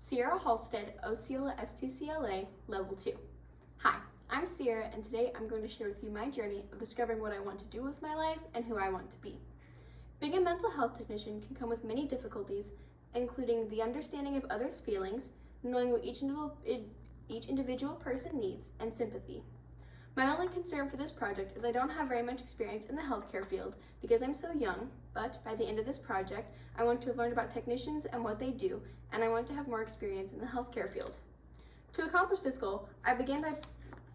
Sierra Halstead, Osceola FCCLA, Level 2. Hi, I'm Sierra, and today I'm going to share with you my journey of discovering what I want to do with my life and who I want to be. Being a mental health technician can come with many difficulties, including the understanding of others' feelings, knowing what each individual person needs, and sympathy. My only concern for this project is I don't have very much experience in the healthcare field because I'm so young, but by the end of this project, I want to have learned about technicians and what they do, and I want to have more experience in the healthcare field. To accomplish this goal, I began by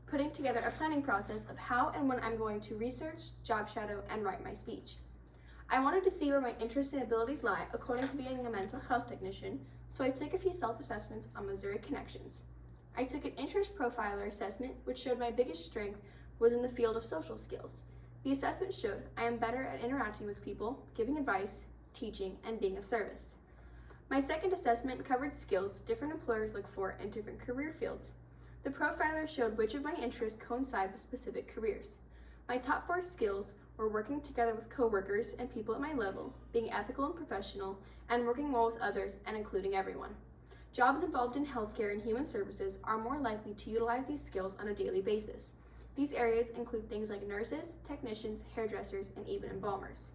putting together a planning process of how and when I'm going to research, job shadow, and write my speech. I wanted to see where my interests and abilities lie according to being a mental health technician, so I took a few self-assessments on Missouri Connections. I took an interest profiler assessment, which showed my biggest strength was in the field of social skills. The assessment showed I am better at interacting with people, giving advice, teaching, and being of service. My second assessment covered skills different employers look for in different career fields. The profiler showed which of my interests coincide with specific careers. My top 4 skills were working together with coworkers and people at my level, being ethical and professional, and working well with others and including everyone. Jobs involved in healthcare and human services are more likely to utilize these skills on a daily basis. These areas include things like nurses, technicians, hairdressers, and even embalmers.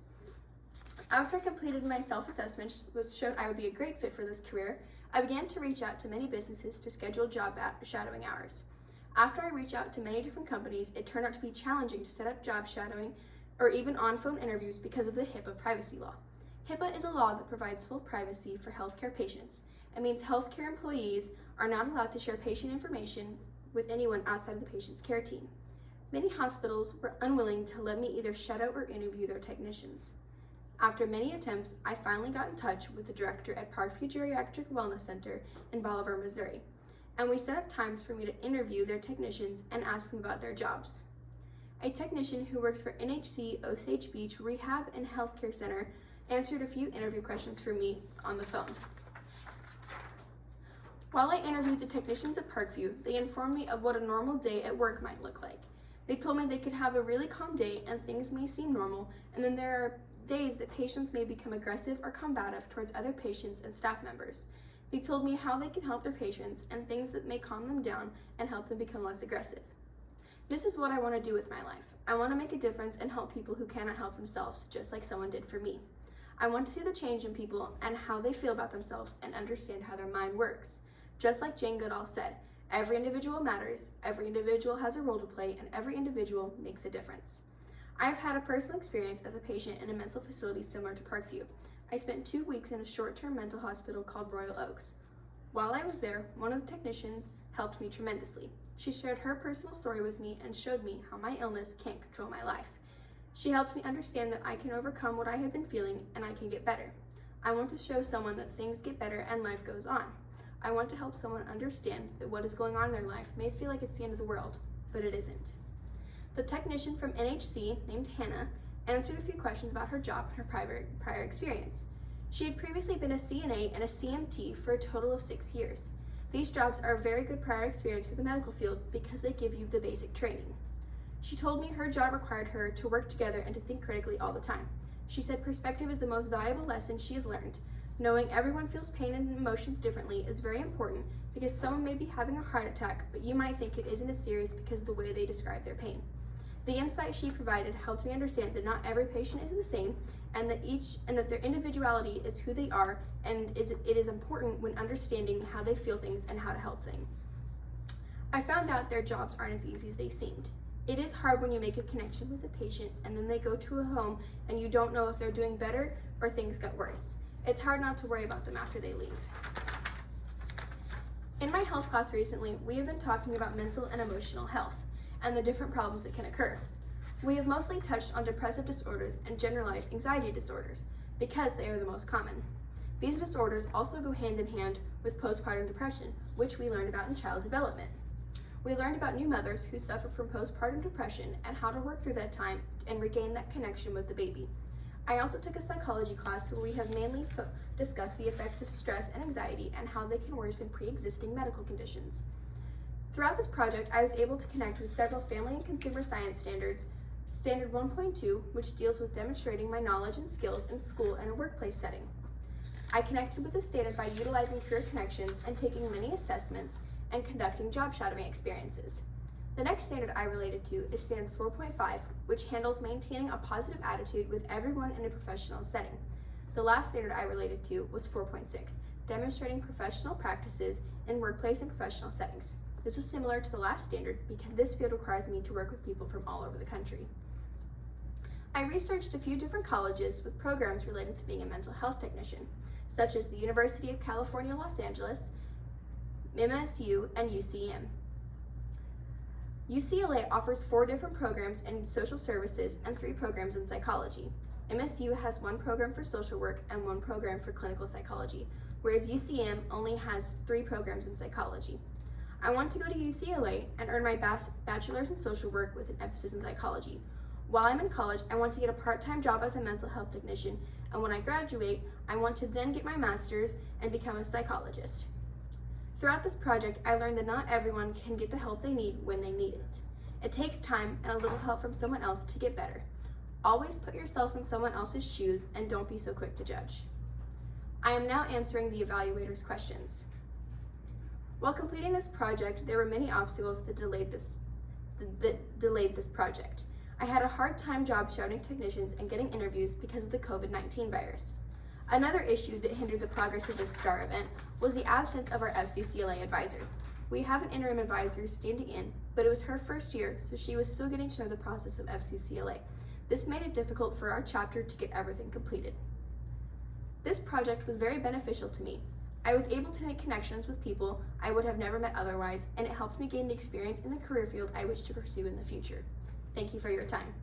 After I completed my self-assessment, which showed I would be a great fit for this career, I began to reach out to many businesses to schedule job shadowing hours. After I reached out to many different companies, it turned out to be challenging to set up job shadowing or even on-phone interviews because of the HIPAA privacy law. HIPAA is a law that provides full privacy for healthcare patients. It means healthcare employees are not allowed to share patient information with anyone outside of the patient's care team. Many hospitals were unwilling to let me either shadow or interview their technicians. After many attempts, I finally got in touch with the director at Parkview Geriatric Wellness Center in Bolivar, Missouri, and we set up times for me to interview their technicians and ask them about their jobs. A technician who works for NHC Osage Beach Rehab and Healthcare Center answered a few interview questions for me on the phone. While I interviewed the technicians at Parkview, they informed me of what a normal day at work might look like. They told me they could have a really calm day and things may seem normal, and then there are days that patients may become aggressive or combative towards other patients and staff members. They told me how they can help their patients and things that may calm them down and help them become less aggressive. This is what I want to do with my life. I want to make a difference and help people who cannot help themselves, just like someone did for me. I want to see the change in people and how they feel about themselves and understand how their mind works. Just like Jane Goodall said, every individual matters, every individual has a role to play, and every individual makes a difference. I've had a personal experience as a patient in a mental facility similar to Parkview. I spent 2 weeks in a short-term mental hospital called Royal Oaks. While I was there, one of the technicians helped me tremendously. She shared her personal story with me and showed me how my illness can't control my life. She helped me understand that I can overcome what I had been feeling and I can get better. I want to show someone that things get better and life goes on. I want to help someone understand that what is going on in their life may feel like it's the end of the world, but it isn't. The technician from NHC, named Hannah, answered a few questions about her job and her prior experience. She had previously been a CNA and a CMT for a total of 6 years. These jobs are a very good prior experience for the medical field because they give you the basic training. She told me her job required her to work together and to think critically all the time. She said perspective is the most valuable lesson she has learned. Knowing everyone feels pain and emotions differently is very important because someone may be having a heart attack, but you might think it isn't as serious because of the way they describe their pain. The insight she provided helped me understand that not every patient is the same and that their individuality is who they are, and it is important when understanding how they feel things and how to help them. I found out their jobs aren't as easy as they seemed. It is hard when you make a connection with a patient and then they go to a home and you don't know if they're doing better or things got worse. It's hard not to worry about them after they leave. In my health class recently, we have been talking about mental and emotional health and the different problems that can occur. We have mostly touched on depressive disorders and generalized anxiety disorders because they are the most common. These disorders also go hand in hand with postpartum depression, which we learned about in child development. We learned about new mothers who suffer from postpartum depression and how to work through that time and regain that connection with the baby. I also took a psychology class where we have mainly discussed the effects of stress and anxiety and how they can worsen pre-existing medical conditions. Throughout this project, I was able to connect with several family and consumer science standards, Standard 1.2, which deals with demonstrating my knowledge and skills in school and a workplace setting. I connected with the standard by utilizing Career Connections and taking many assessments and conducting job shadowing experiences. The next standard I related to is Standard 4.5, which handles maintaining a positive attitude with everyone in a professional setting. The last standard I related to was 4.6, demonstrating professional practices in workplace and professional settings. This is similar to the last standard because this field requires me to work with people from all over the country. I researched a few different colleges with programs related to being a mental health technician, such as the University of California, Los Angeles, MSU, and UCM. UCLA offers 4 different programs in social services and 3 programs in psychology. MSU has 1 program for social work and 1 program for clinical psychology, whereas UCM only has 3 programs in psychology. I want to go to UCLA and earn my bachelor's in social work with an emphasis in psychology. While I'm in college, I want to get a part-time job as a mental health technician, and when I graduate, I want to then get my master's and become a psychologist. Throughout this project, I learned that not everyone can get the help they need when they need it. It takes time and a little help from someone else to get better. Always put yourself in someone else's shoes and don't be so quick to judge. I am now answering the evaluator's questions. While completing this project, there were many obstacles that delayed this project. I had a hard time job shadowing technicians and getting interviews because of the COVID-19 virus. Another issue that hindered the progress of this STAR event was the absence of our FCCLA advisor. We have an interim advisor standing in, but it was her first year, so she was still getting to know the process of FCCLA. This made it difficult for our chapter to get everything completed. This project was very beneficial to me. I was able to make connections with people I would have never met otherwise, and it helped me gain the experience in the career field I wish to pursue in the future. Thank you for your time.